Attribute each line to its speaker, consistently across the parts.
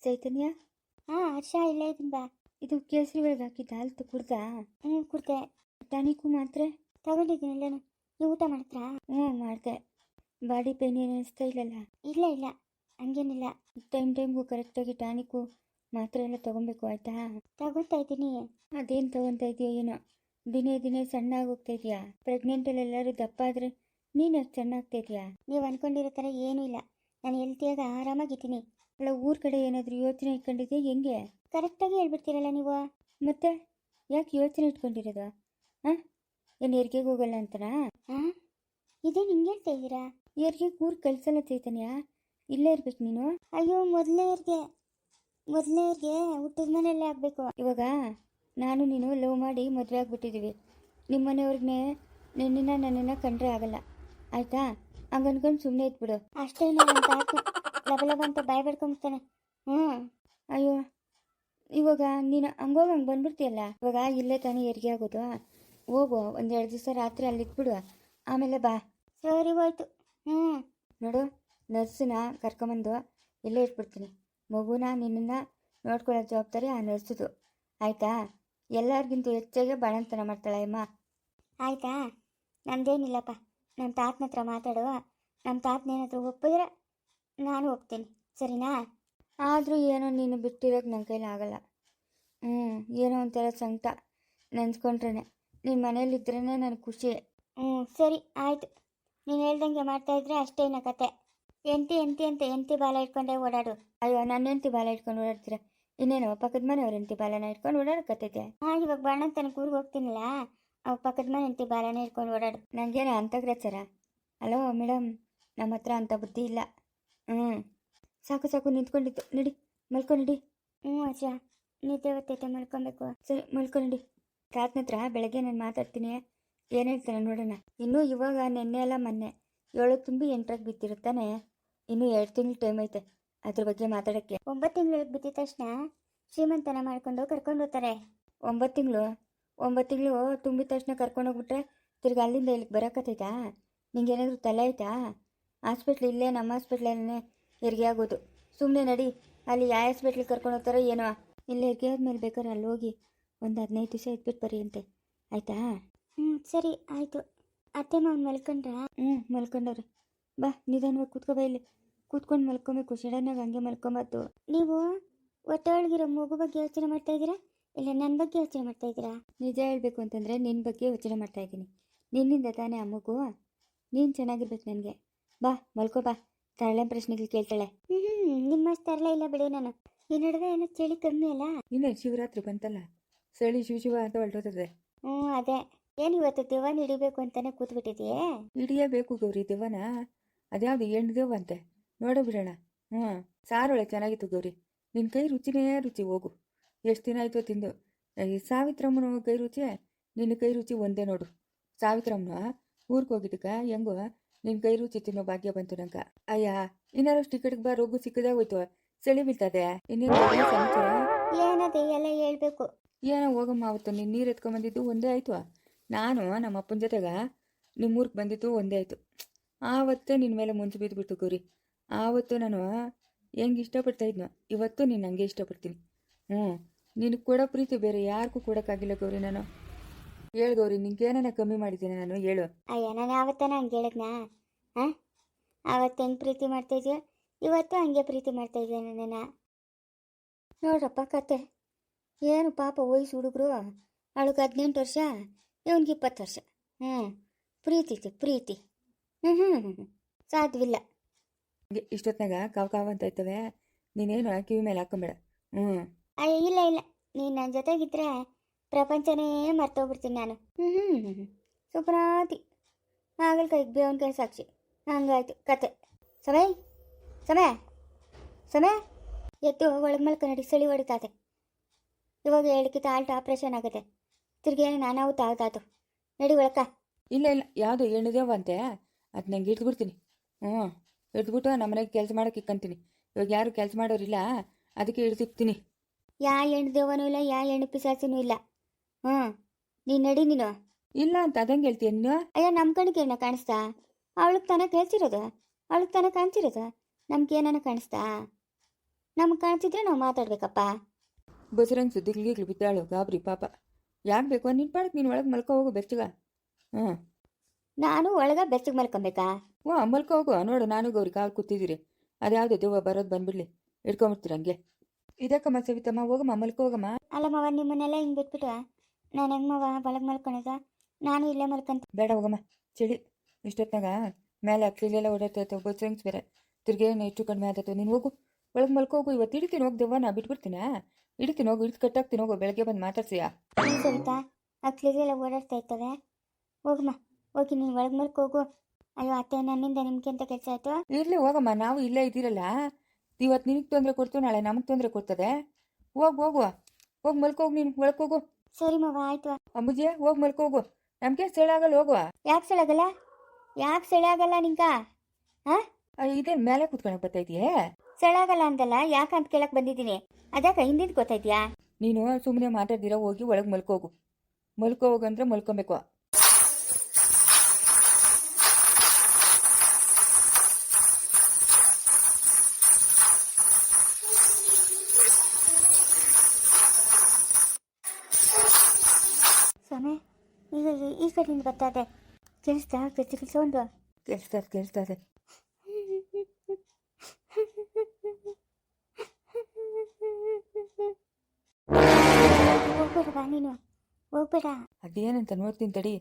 Speaker 1: ಚೈತನ್ಯ.
Speaker 2: ಹಾಂ ಹರ್ಷ ಇಲ್ಲೇ ಇದೀನಿ ಬಾ.
Speaker 1: ಇದು ಕೇಸರಿ ಒಳಗೆ ಹಾಕಿದ್ದ ಹಾಲು ಕುಡ್ದಾ?
Speaker 2: ಹ್ಞೂ ಕುಡ್ದೆ.
Speaker 1: ಟಾನಿಕು ಮಾತ್ರೆ
Speaker 2: ತಗೊಂಡಿದ್ದೀನಿ ಎಲ್ಲನೂ. ನೀವು ಊಟ ಮಾಡಿದ್ರಾ?
Speaker 1: ಹ್ಞೂ ಮಾಡಿದೆ. ಬಾಡಿ ಪೇನ್ ಏನು ಅನಿಸ್ತಾ ಇಲ್ಲಲ್ಲ?
Speaker 2: ಇಲ್ಲ ಇಲ್ಲ ಹಂಗೇನಿಲ್ಲ.
Speaker 1: ಟೈಮ್ಗೂ ಕರೆಕ್ಟಾಗಿ ಟಾನಿಕು ಮಾತ್ರೆ ಎಲ್ಲ ತೊಗೊಬೇಕು ಆಯಿತಾ?
Speaker 2: ತಗೋತಾ ಇದ್ದೀನಿ.
Speaker 1: ಅದೇನು ತೊಗೊತಾ ಇದೆಯೋ ಏನೋ, ದಿನೇ ದಿನೇ ಸಣ್ಣ ಆಗೋಗ್ತಾ ಇದೆಯಾ? ಪ್ರೆಗ್ನೆಂಟಲ್ಲಿ ಎಲ್ಲರೂ ದಪ್ಪ ಆದರೆ ನೀನು ಅಷ್ಟು ಸಣ್ಣ ಆಗ್ತಾ ಇದೆಯಾ?
Speaker 2: ನೀವು ಅಂದ್ಕೊಂಡಿರೋ ಥರ ಏನೂ ಇಲ್ಲ, ನಾನು ಹೆಲ್ತಿಯಾಗ ಆರಾಮಾಗಿದ್ದೀನಿ.
Speaker 1: ಅಲ್ಲ, ಊರ ಕಡೆ ಏನಾದರೂ ಯೋಚನೆ ಇಟ್ಕೊಂಡಿದ್ಯಾ ಹೆಂಗೆ?
Speaker 2: ಕರೆಕ್ಟಾಗಿ ಹೇಳ್ಬಿಡ್ತೀರಲ್ಲ ನೀವು.
Speaker 1: ಮತ್ತೆ ಯಾಕೆ ಯೋಚನೆ ಇಟ್ಕೊಂಡಿರೋದು? ಹಾಂ, ಏನು ಹೆರಿಗೆಗೆ ಹೋಗಲ್ಲ ಅಂತನಾ?
Speaker 2: ಹಾಂ ಇದೇನು ಹಿಂಗೆ ಹೇಳ್ತಾ ಇದ್ದೀರಾ?
Speaker 1: ಹೆರಿಗೆಗೆ ಊರು ಕಳ್ಸಲ್ಲ ಚೈತನ್ಯ, ಇಲ್ಲೇ ಇರ್ಬೇಕು ನೀನು.
Speaker 2: ಅಯ್ಯೋ ಮೊದಲನೇವ್ರಿಗೆ ಹುಟ್ಟಿದ ಮನೆಯಲ್ಲೇ ಆಗಬೇಕು.
Speaker 1: ಇವಾಗ ನಾನು ನೀನು ಲವ್ ಮಾಡಿ ಮದುವೆ ಆಗಿಬಿಟ್ಟಿದ್ದೀವಿ. ನಿಮ್ಮ ಮನೆಯವ್ರಿಗೆ ನನ್ನನ್ನು ಕಂಡ್ರೆ ಆಗಲ್ಲ ಆಯಿತಾ? ಹಂಗೆ ಅನ್ಕೊಂಡು ಸುಮ್ಮನೆ ಇದ್ಬಿಡು.
Speaker 2: ಅಷ್ಟೇ ನಾನು ಲಬ ಅಂತ ಬಾಯ್ ಬಿಡ್ಕೊಂಬಿಡ್ತಾನೆ. ಹ್ಞೂ
Speaker 1: ಅಯ್ಯೋ, ಇವಾಗ ನೀನು ಹಂಗೋಗಿ ಹಂಗೆ ಬಂದ್ಬಿಡ್ತೀಯಲ್ಲ. ಇವಾಗ ಇಲ್ಲೇ ತಾನೇ ಹೆರಿಗೆ ಆಗೋದು. ಹೋಗು, ಒಂದೆರಡು ದಿವಸ ರಾತ್ರಿ ಅಲ್ಲಿ ಇದ್ಬಿಡು, ಆಮೇಲೆ ಬಾ.
Speaker 2: ಸರಿ ಹೋಯ್ತು. ಹ್ಞೂ
Speaker 1: ನೋಡು, ನರ್ಸನ್ನ ಕರ್ಕೊಂಬಂದು ಇಲ್ಲೇ ಇಟ್ಬಿಡ್ತೀನಿ. ಮಗುನ ನಿನ್ನನ್ನು ನೋಡ್ಕೊಳ್ಳೋ ಜವಾಬ್ದಾರಿ ಆ ನರ್ಸುದು ಆಯಿತಾ? ಎಲ್ಲರಿಗಿಂತ ಹೆಚ್ಚಾಗೆ ಬಾಣಂತನ ಮಾಡ್ತಾಳೆ ಅಮ್ಮ.
Speaker 2: ಆಯಿತಾ? ನಮ್ದೇನಿಲ್ಲಪ್ಪ, ನಮ್ಮ ತಾತನ ಹತ್ರ ಮಾತಾಡುವ. ನಮ್ಮ ತಾತನೇನಾದರೂ ಒಪ್ಪಿದ್ರೆ ನಾನು ಒಪ್ತೀನಿ, ಸರಿನಾ?
Speaker 1: ಆದರೂ ಏನೋ ನೀನು ಬಿಟ್ಟಿರೋಕ್ಕೆ ನನ್ನ ಕೈಲಿ ಆಗಲ್ಲ. ಏನೋ ಒಂಥರ ಸಂಕಟ ನೆನ್ಸ್ಕೊಂಡ್ರೆ. ನೀನು ಮನೇಲಿದ್ರೇ ನನಗೆ ಖುಷಿ.
Speaker 2: ಸರಿ ಆಯಿತು, ನೀನು ಹೇಳ್ದಂಗೆ ಮಾಡ್ತಾಯಿದ್ರೆ ಅಷ್ಟೇನ ಕತೆ. ಎಂಟಿ ಬಾಲ ಇಟ್ಕೊಂಡೆ ಓಡಾಡು.
Speaker 1: ಅಯ್ಯೋ, ನನ್ನ ಹೆಂಡತಿ ಬಾಲ ಇಟ್ಕೊಂಡು ಓಡಾಡ್ತೀರ? ಇನ್ನೇನು ಪಕ್ಕದ ಮನೆಯವ್ರ ಹೆಂಡತಿ ಬಾಲನ ಇಟ್ಕೊಂಡು ಓಡಾಡಕತ್ತೈತೆ?
Speaker 2: ಹಾಂ, ಇವಾಗ ಬಾಣಂತನಕ್ಕೆ ಊರಿಗೆ ಹೋಗ್ತೀನಲ್ಲ, ಅವು ಪಕ್ಕದ ಮನೆ ಹೆಂಡತಿ ಬಾಲನ ಇಟ್ಕೊಂಡು ಓಡಾಡು.
Speaker 1: ನನಗೇನು ಅಂತಗ್ರಚಾರ? ಹಲೋ ಮೇಡಮ್, ನಮ್ಮ ಹತ್ರ ಅಂಥ ಬುದ್ಧಿ ಇಲ್ಲ. ಸಾಕು ನಿಂತ್ಕೊಂಡಿತ್ತು, ನಡಿ ಮಲ್ಕೊಂಡು.
Speaker 2: ಅಜ್ಜ ನಿದ್ದೆ ಬರ್ತೈತೆ, ಮಲ್ಕೊಬೇಕು.
Speaker 1: ಸರಿ ಮಲ್ಕೊಂಡು. ತಾತನ ಹತ್ರ ಬೆಳಗ್ಗೆ ನಾನು ಮಾತಾಡ್ತೀನಿ, ಏನು ಹೇಳ್ತಾನೆ ನೋಡೋಣ. ಇನ್ನೂ ಇವಾಗ ನೆನ್ನೆ ಅಲ್ಲ ಮೊನ್ನೆ 7 ತುಂಬಿ 8ಕ್ಕೆ ಬಿತ್ತಿರುತ್ತಾನೆ. ಇನ್ನೂ 2 ತಿಂಗಳು ಟೈಮ್ ಐತೆ ಅದ್ರ ಬಗ್ಗೆ ಮಾತಾಡೋಕ್ಕೆ.
Speaker 2: 9 ತಿಂಗಳು ಬಿದ್ದ ತಕ್ಷಣ ಶ್ರೀಮಂತನ ಮಾಡ್ಕೊಂಡು ಕರ್ಕೊಂಡು ಹೋಗ್ತಾರೆ.
Speaker 1: 9 ತಿಂಗಳು ತುಂಬಿದ ತಕ್ಷಣ ಕರ್ಕೊಂಡೋಗ್ಬಿಟ್ರೆ ತಿರ್ಗಿ ಅಲ್ಲಿಂದ ಇಲ್ಲಿಗೆ ಬರೋಕತ್ತೈತಾ? ನಿಂಗೇನಾದರೂ ತಲೆ ಆಯ್ತಾ? ಹಾಸ್ಪಿಟ್ಲ್ ಇಲ್ಲೇ ನಮ್ಮ ಹಾಸ್ಪಿಟ್ಲಲ್ಲೇ ಹೆರಿಗೆ ಆಗೋದು. ಸುಮ್ಮನೆ ನಡಿ, ಅಲ್ಲಿ ಯಾವ ಹಾಸ್ಪಿಟ್ಲಿಗೆ ಕರ್ಕೊಂಡು ಹೋಗ್ತಾರೋ ಏನೋ. ಇಲ್ಲಿ ಹೆರಿಗೆ ಆದ್ಮೇಲೆ ಬೇಕಾದ್ರೆ ಅಲ್ಲಿ ಹೋಗಿ ಒಂದು 15 ದಿವಸ ಇದ್ಬಿಟ್ಟು ಬರೀ ಅಂತೆ, ಆಯಿತಾ?
Speaker 2: ಸರಿ ಆಯಿತು. ಅತ್ತೆ ಮಾವನ್ ಮಲ್ಕೊಂಡ್ರಾ?
Speaker 1: ಮಲ್ಕೊಂಡವ್ರೆ. ಬಾ ನಿಧಾನವಾಗಿ ಕೂತ್ಕೊಬಾ, ಇಲ್ಲಿ ಕೂತ್ಕೊಂಡು ಮಲ್ಕೊಬೇಕು. ಸಡನ್ನಾಗಿ ಹಂಗೆ ಮಲ್ಕೊಬಾರ್ದು.
Speaker 2: ನೀವು ಹೊಟ್ಟೆ ಒಳಗಿರೋ ಮಗು ಬಗ್ಗೆ ಯೋಚನೆ ಮಾಡ್ತಾ ಇದ್ದೀರಾ, ಇಲ್ಲ ನನ್ನ ಬಗ್ಗೆ ಯೋಚನೆ ಮಾಡ್ತಾ ಇದ್ದೀರಾ?
Speaker 1: ನಿಜ ಹೇಳಬೇಕು ಅಂತಂದರೆ ನಿನ್ನ ಬಗ್ಗೆ ಯೋಚನೆ ಮಾಡ್ತಾ ಇದ್ದೀನಿ. ನಿನ್ನಿಂದ ತಾನೇ ಆ ಮಗು. ನೀನು ಚೆನ್ನಾಗಿರ್ಬೇಕು ನನಗೆ. ಬಾ ಮಲ್ಕೋ, ಬಾ. ತರಳೆ ಪ್ರಶ್ನೆಗಳು ಕೇಳ್ತಾಳೆ.
Speaker 2: ನಿಮ್ಮಷ್ಟು ತರಲೆ ಇಲ್ಲ ಬಿಡಿ ನಾನು. ಈ ನಡುವೆ ಏನೋ ಚಳಿ ಕಮ್ಮಿ ಅಲ್ಲ?
Speaker 1: ಇನ್ನೇ ಶಿವರಾತ್ರಿ ಬಂತಲ್ಲ, ಚಳಿ ಶಿವ ಅಂತ ಹೊರಟೋತದೆ.
Speaker 2: ಅದೇ. ಏನು ಇವತ್ತು ದೆವ್ವನ ಹಿಡಿಬೇಕು ಅಂತಾನೆ ಕೂತ್ಬಿಟ್ಟಿದೆಯೇ?
Speaker 1: ಹಿಡಿಯಬೇಕು ಗೌರಿ ದೆವ್ವನ. ಅದ್ಯಾವುದು ಹೆಣ್ಣು ದೆವ್ವ ಅಂತೆ, ನೋಡೋ ಬಿಡೋಣ. ಸಾರೊಳೆ ಚೆನ್ನಾಗಿತ್ತು ಗೌರಿ, ನಿನ್ನ ಕೈ ರುಚಿನೇ ರುಚಿ. ಹೋಗು, ಎಷ್ಟು ದಿನ ಆಯಿತು ತಿಂದು. ಈ ಸಾವಿತ್ರಮ್ಮನ ಕೈ ರುಚಿ ನಿನ್ನ ಕೈ ರುಚಿ ಒಂದೇ ನೋಡು. ಸಾವಿತ್ರಮ್ಮನ ಊರಿಗೆ ಹೋಗಿದ್ದಕ್ಕ ಹೆಂಗೋ ನಿನ್ನ ಕೈ ರುಚಿ ತಿನ್ನೋ ಭಾಗ್ಯ ಬಂತು ನಂಗೆ. ಅಯ್ಯ, ಇನ್ನಾರು ಟಿಕೆಟ್ಗೆ ಬಾ, ರೋಗು ಸಿಕ್ಕದೇ ಹೋಯ್ತು, ಚಳಿ ಬೀಳ್ತದೆ. ಇನ್ನೇನು ಸಮಾಚಾರ?
Speaker 2: ಏನದೆ ಎಲ್ಲ ಹೇಳ್ಬೇಕು.
Speaker 1: ಏನೋ ಹೋಗಮ್ಮ, ಅವತ್ತು ನೀನು ನೀರು ಎತ್ಕೊಂಬಂದಿದ್ದು ಒಂದೇ ಆಯಿತು. ನಾನು ನಮ್ಮ ಅಪ್ಪನ ಜೊತೆಗೆ ನಿಮ್ಮೂರಿಗೆ ಬಂದಿದ್ದು ಒಂದೇ ಆಯಿತು. ಆವತ್ತೇ ನಿನ್ನ ಮೇಲೆ ಮುಂಚೆ ಬಿದ್ದುಬಿಡ್ತು ಗೌರಿ. ಆವತ್ತು ನಾನು ಹೆಂಗೆ ಇಷ್ಟಪಡ್ತಾಯಿದ್ನೋ ಇವತ್ತು ನೀನು ಹಂಗೆ ಇಷ್ಟಪಡ್ತೀನಿ. ನಿನಗೆ ಕೊಡೋ ಪ್ರೀತಿ ಬೇರೆ ಯಾರಿಗೂ ಕೊಡೋಕ್ಕಾಗಿಲ್ಲ ಗೌರಿ. ನಾನು ಹೇಳು ಗೌರಿ, ನಿನ್ಗೇನ ಕಮ್ಮಿ ಮಾಡಿದ್ದೀನಿ ನಾನು? ಹೇಳು.
Speaker 2: ಅಯ್ಯ, ನಾನು ಆವತ್ತನ ಹಂಗೆ ಹೇಳಿದ್ನಾ? ಆವತ್ತು ಹೆಂಗೆ ಪ್ರೀತಿ ಮಾಡ್ತಾಯಿದ್ಯೋ ಇವತ್ತು ಹಂಗೆ ಪ್ರೀತಿ ಮಾಡ್ತಾಯಿದ್ದೆ ನನ್ನನ್ನು.
Speaker 1: ನೋಡ್ರಪ್ಪ ಕತೆ ಏನು ಪಾಪ ವಯಸ್ಸು ಹುಡುಗರು. ಅವಳಿಗೆ 18 ವರ್ಷ, ಇವನಿಗೆ 20 ವರ್ಷ. ಪ್ರೀತಿ ಸಾಧ್ಯವಿಲ್ಲ. ಇಷ್ಟೊತ್ನಾಗ ಕಾವು ಅಂತ ಇರ್ತವೆ. ನೀನೇನು ಕಿವಿ ಮೇಲೆ ಹಾಕೊಂಬೇಡ.
Speaker 2: ಅಯ್ಯ ಇಲ್ಲ ನೀನು ನನ್ನ ಜೊತೆಗಿದ್ರೆ ಪ್ರಪಂಚನೇ ಮರ್ತೋಗ್ಬಿಡ್ತೀನಿ ನಾನು.
Speaker 1: ಸುಪ್ರಾತಿ ಹಾಗಲ್ಕಾಯಿಗೆ ಬೇವನ ಕೈ ಸಾಕ್ಷಿ. ಹಂಗಾಯ್ತು ಕತೆ. ಸಮಯ ಎದ್ದು ಒಳಗೆ ಮಲ್ಕ ನಡಿ, ಚಳಿ ಹೊಡಿತಾತೆ. ಇವಾಗ 7 ಆಲ್ಟ್ ಆಪ್ರೇಷನ್ ಆಗುತ್ತೆ. ತಿರ್ಗೇನು ನಾನಾವು ತಾವು ನಡಿ ಒಳಕ. ಇಲ್ಲ ಯಾವುದು ಹೆಣ್ಣಿದೇವ ಅಂತೆ, ಅದು ನಂಗೆ ಹಿಡ್ದುಬಿಡ್ತೀನಿ. ಹಿಡ್ದುಬಿಟ್ಟು ನಮ್ಮನೆಗೆ ಕೆಲಸ ಮಾಡೋಕೆ ಇಕ್ಕಂತೀನಿ. ಇವಾಗ ಯಾರು ಕೆಲಸ ಮಾಡೋರಿಲ್ಲ, ಅದಕ್ಕೆ ಹಿಡ್ದಿಕ್ತೀನಿ.
Speaker 2: ಯಾ ಹೆಣ್ಣು ದೇವನೂ ಇಲ್ಲ, ಯಾ ಹೆಣ್ಣು ಪಿಸಾಚಿನೂ ಇಲ್ಲ. ನೀನು ನಡಿ. ನೀನು
Speaker 1: ಇಲ್ಲ ಅಂತ ಅದಂಗೆ ಹೇಳ್ತೀಯ ನೀನು?
Speaker 2: ಅಯ್ಯೋ, ನಮ್ಮ ಕಣ್ಣಿಗೆ ಏನೋ ಕಾಣಿಸ್ತಾ? ಅವಳಿಗೆ ತಾನೇ ಕೇಳ್ತಿರೋದು, ಅವಳಿಗೆ ತಾನೇ ಕಾಣಿಸಿರೋದು. ನಮ್ಗೇನ ಕಾಣಿಸ್ತಾ? ನಮ್ಗೆ ಕಾಣ್ತಿದ್ರೆ ನಾವು ಮಾತಾಡ್ಬೇಕಪ್ಪ.
Speaker 1: ಬಸರಂಗ್ ಸುದ್ದಿಗ್ಲೀಗ್ಲು ಬಿದ್ದಾಳು ಗಾಬರಿ ಪಾಪ. ಯಾಕೆ ಬೇಕು ನಿನ್ನ ಪಾಡಕ್ಕೆ ನೀನು ಒಳಗೆ ಮಲ್ಕೋ ಹೋಗು ಬೆಚ್ಚಗ. ಹ್ಞೂ
Speaker 2: ನಾನು ಒಳಗೆ ಬೆಚ್ಚಗೆ ಮಲ್ಕೊಬೇಕಾ?
Speaker 1: ಮಲ್ಕೋ ಹೋಗು. ನೋಡು ನಾನು ಗೌರಿ ಕಾಲು ಕೂತಿದ್ದೀರಿ. ಅದ್ಯಾವುದೋ ದೆವ್ವ ಬರೋದು ಬಂದ್ಬಿಡ್ಲಿ ಇಟ್ಕೊಂಬಿಡ್ತೀರ ಹಂಗೆ. ಇದಕ್ಕಮ್ಮ ಸವಿತಮ್ಮ ಹೋಗಮ್ಮ ಮಲ್ಕೋ ಹೋಗಮ್ಮ.
Speaker 2: ಅಲ್ಲ ಮವ, ನಿಮ್ಮನ್ನೆಲ್ಲ ಹಿಂಗೆ ಬಿಟ್ಬಿಟ್ಟು ನಾನು ಹೆಂಗೆ ಮವ ಒಳಗೆ ಮಲ್ಕೊಳೋದ? ನಾನು ಇಲ್ಲೇ ಮಲ್ಕೊಂತ.
Speaker 1: ಬೇಡ ಹೋಗಮ್ಮ, ಚಳಿ ಇಷ್ಟೊತ್ತಾಗ ಮೇಲೆ ಅಕ್ಲಿಲೆಲ್ಲ ಓಡಾಡ್ತಾ ಇರ್ತವೆ ಬಸರಂಗ್ಸ್ ಬೇರೆ ತಿರ್ಗೇನು ಹೆಚ್ಚು ಕಡಿಮೆ ಆದತ್ತು. ನೀನು ಹೋಗು ಒಳಗೆ ಮಲ್ಕೋ ಹೋಗು. ಇವತ್ತು ಹಿಡಿತೀನಿ ಹೋಗಿ ದೆವ್ವ, ನಾ ಬಿಟ್ಬಿಡ್ತೀನಾ? ಹಿಡಿತೀನಿ ಹೋಗು, ಹಿಡಿದು ಕಟ್ಟಾಕ್ತೀನಿ ಹೋಗು. ಬೆಳಗ್ಗೆ ಬಂದು ಮಾತಾಡ್ತೀಯಾ?
Speaker 2: ಸವಿತಾ, ಅಕ್ಲಿಗೆಲ್ಲ ಓಡಾಡ್ತಾ ಇರ್ತವೆ. ಹೋಗಮ್ಮ, ಹೋಗಿ ನೀನು ಒಳಗೆ ಮಲ್ಕೋಗು. ಅಯ್ಯೋ ಅತ್ತೆ, ನನ್ನಿಂದ ನಿಮ್ಗೆ ಎಂತ ಕೆಲಸ ಆಯಿತು?
Speaker 1: ಇರಲಿ ಹೋಗಮ್ಮ, ನಾವು ಇಲ್ಲೇ ಇದ್ದೀರಲ್ಲ. ಇವತ್ತು ನಿನಗೆ ತೊಂದರೆ ಕೊಡ್ತು, ನಾಳೆ ನಮಗೆ ತೊಂದರೆ ಕೊಡ್ತದೆ. ಹೋಗು ಹೋಗಿ ಮಲ್ಕೋಗು. ನೀನು ಒಳಕೋಗು.
Speaker 2: ಸರಿ ಮವ, ಆಯ್ತು.
Speaker 1: ಅಂಬುಜಿಯ ಹೋಗಿ ಮಲ್ಕೋಗು. ನಮಗೆ ಸೆಳಾಗಲ್ಲ ಹೋಗುವ.
Speaker 2: ಯಾಕೆ ಸೆಳಾಗಲ್ಲ? ಯಾಕೆ ಸೆಳಾಗಲ್ಲ ನಿಂಕ? ಹಾಂ,
Speaker 1: ಇದೇನು ಮೇಲೆ ಕೂತ್ಕೊಳಕ್ಕೆ ಬರ್ತಾಯಿದ್ಯೇ?
Speaker 2: ಸೆಳಾಗಲ್ಲ ಅಂತಲ್ಲ, ಯಾಕಂತ ಕೇಳಕ್ಕೆ ಬಂದಿದ್ದೀನಿ. ಅದಕ್ಕೆ ಹಿಂದಿದ್ದು ಗೊತ್ತಾಯ್ತಿಯಾ?
Speaker 1: ನೀನು ಸುಮ್ಮನೆ ಮಾತಾಡ್ದಿರ ಹೋಗಿ ಒಳಗೆ ಮಲ್ಕೋಗು. ಮಲ್ಕೋಗಂದ್ರೆ ಮಲ್ಕೊಬೇಕು.
Speaker 2: ಸ್ವಾಮಿ, ಈಗ ಈ ಕಡೆಯಿಂದ ಬರ್ತಾದೆ. ಕೇಳಿಸ್ತಾ ಕೆಲಸ ಒಂದು?
Speaker 1: ಕೇಳಿಸ್ತದೆ.
Speaker 2: ಹೋಗ್ಬೇಡ ನೀನು, ಹೋಗ್ಬೇಡ.
Speaker 1: ಅದೇನಂತ ನೋಡ್ತೀನಿ ತಡಿ.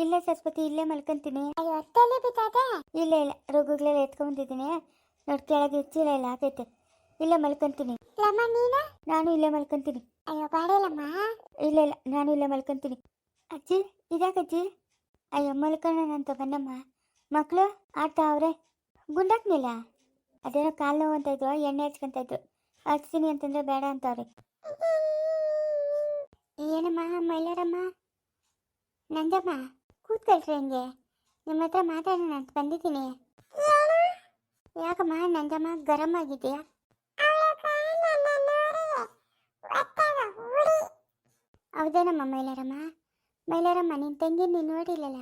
Speaker 2: ಇಲ್ಲ ಸರಸ್ವತಿ, ಇಲ್ಲೇ ಮಲ್ಕೊಂತೀನಿ. ಇಲ್ಲ ರೋಗಗಳೆಲ್ಲ ಎತ್ಕೊಂಡ್ಬಂದಿದ್ದೀನಿ. ನೋಡಿ ಕೆಳಗೆ ಹೆಚ್ಚಿಲ್ಲ ಇಲ್ಲ ಆಗೈತೆ. ಇಲ್ಲೇ ಮಲ್ಕೊಂತೀನಿ. ನಾನು ಇಲ್ಲೇ ಮಲ್ಕೊಂತೀನಿ. ಇಲ್ಲ ನಾನು ಇಲ್ಲೇ ಮಲ್ಕೊಂತೀನಿ. ಅಜ್ಜಿ, ಇದಾಕಜ್ಜಿ? ಅಯ್ಯೋ ಮಲ್ಕೊಳ್ಳೋಣ ಅಂತ ಬನ್ನಮ್ಮ. ಮಕ್ಕಳು ಆಡ್ತಾ ಅವ್ರೆ. ಗುಂಡಾಕ್ನಿಲ್ಲ, ಅದೇನೋ ಕಾಲು ನೋವು ಅಂತ ಇದ್ವು, ಎಣ್ಣೆ ಹಚ್ಕೊಂತ ಇದ್ರು. ಹಚ್ತೀನಿ ಅಂತಂದ್ರೆ ಬೇಡ ಅಂತವ್ರಿ. ಏನಮ್ಮ ಮೈಲಾರಮ್ಮ, ನಂಜಮ್ಮ, ಕೂತ್ಕೊಳ್ರಿ ಹಂಗೆ. ನಿಮ್ಮ ಹತ್ರ ಮಾತಾಡೋಣ ಅಂತ ಬಂದಿದ್ದೀನಿ. ಯಾಕಮ್ಮ ನಂಜಮ್ಮ ಗರಂ ಆಗಿದೆಯಾ? ಹೌದೇನಮ್ಮ ಮೈಲಾರಮ್ಮ? ಮೈಲಾರಮ್ಮ, ನಿನ್ನ ತಂಗಿ ನೀನು ನೋಡಿಲ್ಲಲ್ಲ?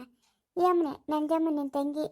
Speaker 2: ಈ ಅಮ್ಮನೆ ನಂಜಮ್ಮ, ನಿನ್ನ ತಂಗಿ.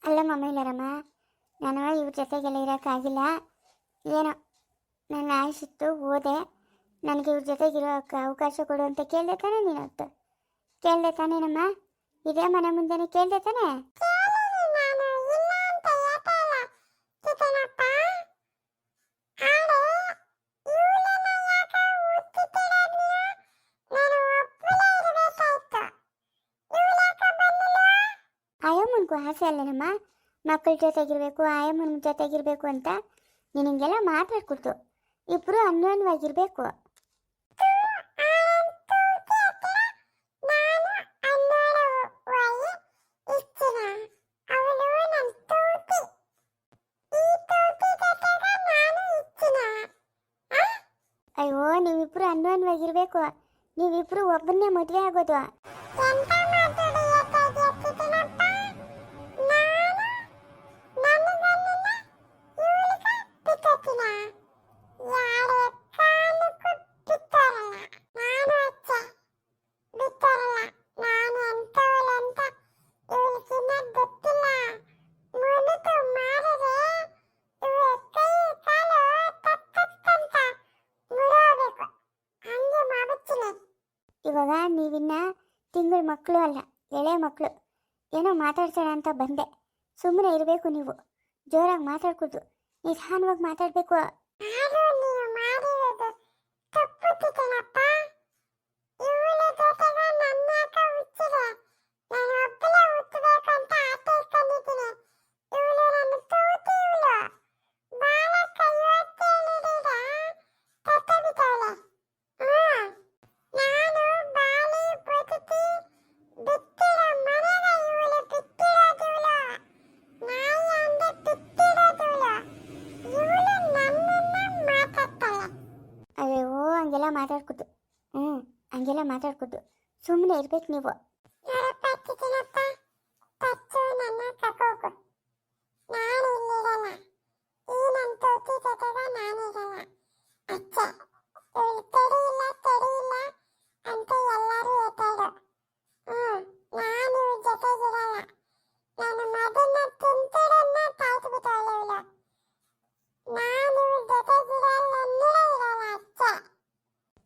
Speaker 2: ಅಲ್ಲಮ್ಮ ಮೈಲಾರಮ್ಮ, ನಾನು ಇವ್ರ ಜೊತೆಗೆಲ್ಲ ಇರೋಕ್ಕಾಗಿಲ್ಲ. ಏನೋ ನನ್ನ ಆಯುಷ್ಯಿತ್ತು, ಓದೆ. ನನಗೆ ಇವ್ರ ಜೊತೆಗಿರೋ ಅವಕಾಶ ಕೊಡು ಅಂತ ಕೇಳಿದೆ ತಾನೇ ನೀನು? ಹೊತ್ತು ಕೇಳಿದೆ ತಾನೇನಮ್ಮ? ಇದೇ ಮನೆ ಮುಂದೆನೇ ಕೇಳಿದೆ ತಾನೇ? ಆಯಮ್ಮನಿಗೂ ಆಸೆ ಅಲ್ಲೇನಮ್ಮ, ಮಕ್ಕಳ ಜೊತೆಗಿರ್ಬೇಕು, ಆಯಮ್ಮನ ಜೊತೆಗಿರ್ಬೇಕು ಅಂತ. ನೀನು ಹಿಂಗೆಲ್ಲ ಮಾತಾಡ್ಕೊಡ್ತು. ಇಬ್ಬರು ಅನ್ಯೋನ್ಯವಾಗಿರ್ಬೇಕು. ಅಯ್ಯೋ, ನೀವಿಬ್ರು ಅನ್ಯೋನ್ಯವಾಗಿರ್ಬೇಕು. ನೀವಿಬ್ರು ಒಬ್ಬರನ್ನೇ ಮದುವೆ ಆಗೋದು. ಇವಾಗ ನೀವಿನ್ನ ತಿಂಗಳ ಮಕ್ಕಳು ಅಲ್ಲ, ಎಳೆ ಮಕ್ಕಳು. ಏನೋ ಮಾತಾಡ್ಸೋಣ ಅಂತ ಬಂದೆ. ಸುಮ್ಮನೆ ಇರಬೇಕು ನೀವು, ಜೋರಾಗಿ ಮಾತಾಡ್ಕೊಡ್ದು, ನಿಧಾನವಾಗಿ ಮಾತಾಡಬೇಕು. ಹಂಗೆಲ್ಲ ಮಾತಾಡ್ಕೊಡ್ದು, ಹಂಗೆಲ್ಲ ಮಾತಾಡ್ಕೊಡ್ದು, ಸುಮ್ಮನೆ ಇರ್ಬೇಕು ನೀವು.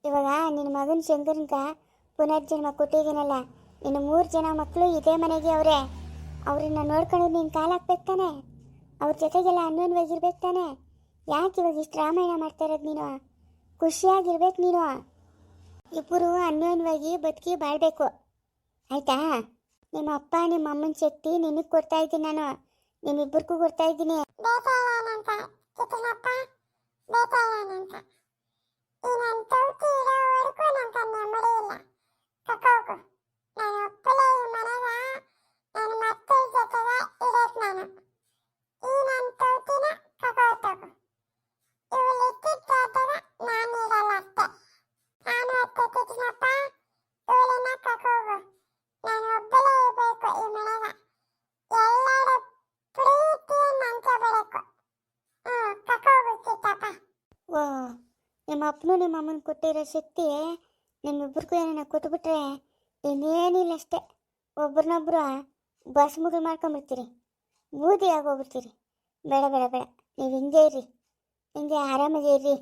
Speaker 2: ಇವಾಗ ನಿನ್ನ ಮಗನ ಶಂಕರನ್ಕ ಪುನರ್ಜನ್ಮ ಕೊಟ್ಟಿದ್ದೀನಲ್ಲ, ಇನ್ನು 3 ಜನ ಮಕ್ಕಳು ಇದೇ ಮನೆಗೆ ಅವರೇ. ಅವ್ರನ್ನ ನೋಡ್ಕೊಂಡು ನೀನು ಕಾಲಾಕ್ಬೇಕು ತಾನೆ, ಅವ್ರ ಜೊತೆಗೆಲ್ಲ ಅನ್ಯೋನ್ಯವಾಗಿರ್ಬೇಕು ತಾನೆ. ಯಾಕೆ ಇವಾಗ ಇಷ್ಟು ರಾಮಾಯಣ ಮಾಡ್ತಾ ಇರೋದು ನೀನು? ಖುಷಿಯಾಗಿರ್ಬೇಕು ನೀನು. ಇಬ್ಬರು ಅನ್ಯೋನ್ಯವಾಗಿ ಬದುಕಿ ಬಾಳ್ಬೇಕು, ಆಯ್ತಾ? ನಿಮ್ಮ ಅಪ್ಪ ನಿಮ್ಮ ಅಮ್ಮನ ಶಕ್ತಿ ನಿನಗೆ ಕೊಡ್ತಾ ಇದ್ದೀನಿ ನಾನು, ನಿಮ್ಮಿಬ್ಬರಿಗೂ ಕೊಡ್ತಾ ಇದ್ದೀನಿ. ಓ, ನಿಮ್ಮ ಅಪ್ಪನೂ ನಿಮ್ಮ ಅಮ್ಮನ ಕೊಟ್ಟಿರೋ ಶಕ್ತಿ ನಿಮ್ಮಿಬ್ಬರಿಗೂ ಏನಾರ ಕೊಟ್ಬಿಟ್ರೆ ಇನ್ನೇನಿಲ್ಲ ಅಷ್ಟೇ. ಒಬ್ರನ್ನೊಬ್ರು ಬಸ್ಮುಗಳು ಮಾಡ್ಕೊಂಬಿಡ್ತೀರಿ, ಬೂದಿ ಆಗೋಗ್ಬಿಡ್ತೀರಿ. ಬೇಡ ಬೇಡ ಬೇಡ, ನೀವು ಹಿಂಗೆ ಇರ್ರಿ, ಹಿಂಗೆ ಆರಾಮಾಗಿ ಇರ್ರಿ.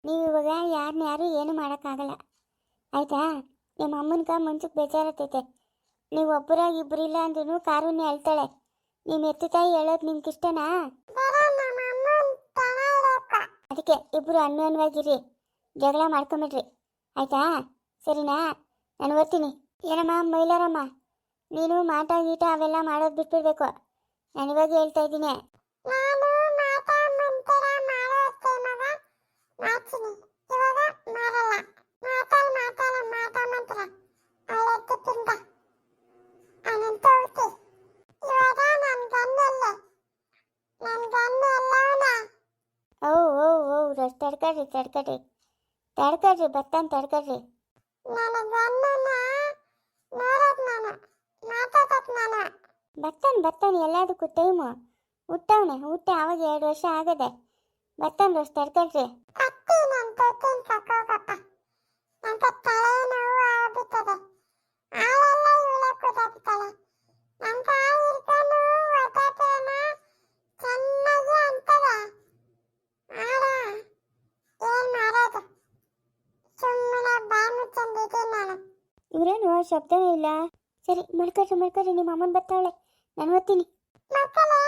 Speaker 2: ನೀವು ಇವಾಗ ಯಾರು ಏನು ಮಾಡೋಕ್ಕಾಗಲ್ಲ, ಆಯ್ತಾ? ನಿಮ್ಮ ಅಮ್ಮನ್ಗ ಮನ್ಸಿಗೆ ಬೇಜಾರತ್ತೈತೆ. ನೀವು ಒಬ್ಬರಾಗಿ ಇಬ್ಬರು ಇಲ್ಲ ಅಂದ್ರೂ ಕಾರುಣ್ಯ ಹೇಳ್ತಾಳೆ. ನಿಮ್ಮ ಎತ್ತು ತಾಯಿ ಹೇಳೋದು ನಿಮ್ಗೆ ಇಷ್ಟನಾ? ಅದಕ್ಕೆ ಇಬ್ಬರು ಅನ್ಯೋನ್ಯವಾಗಿರಿ, ಜಗಳ ಮಾಡ್ಕೊಂಬಿಡ್ರಿ, ಆಯ್ತಾ? ಸರಿನಾ? ನಾನು ಓದ್ತೀನಿ. ಏನಮ್ಮ ಮೈಲಾರಮ್ಮ, ನೀನು ಮಾಟ ಗೀಟ ಅವೆಲ್ಲ ಮಾಡೋದು ಬಿಟ್ಬಿಡ್ಬೇಕು. ನಾನು ಇವಾಗ ಹೇಳ್ತಾ ಇದ್ದೀನಿ. ತಡ್ಕಡ್ರಿ ಬತ್ತಾನ ತಡ್ಕಡ್ರಿ. ಬತ್ತಾನ ಎಲ್ಲದಕ್ಕೂ ಟೈಮು. ಹುಟ್ಟವನೆ ಹುಟ್ಟಿ ಆವಾಗ 2 ವರ್ಷ ಆಗದೆ. ಬತ್ತಾನ ರೋಸ್ ತಡ್ಕಡ್ರಿ. ಇವರೇನು ಶಬ್ದವೇ ಇಲ್ಲ. ಸರಿ, ಮಲ್ಕೊಡ್ರಿ, ನಿಮ್ಮ ಅಮ್ಮನ ಬರ್ತಾವಳೆ, ನಾನು ಓದ್ತೀನಿ. ಮಕ್ಕಳೇ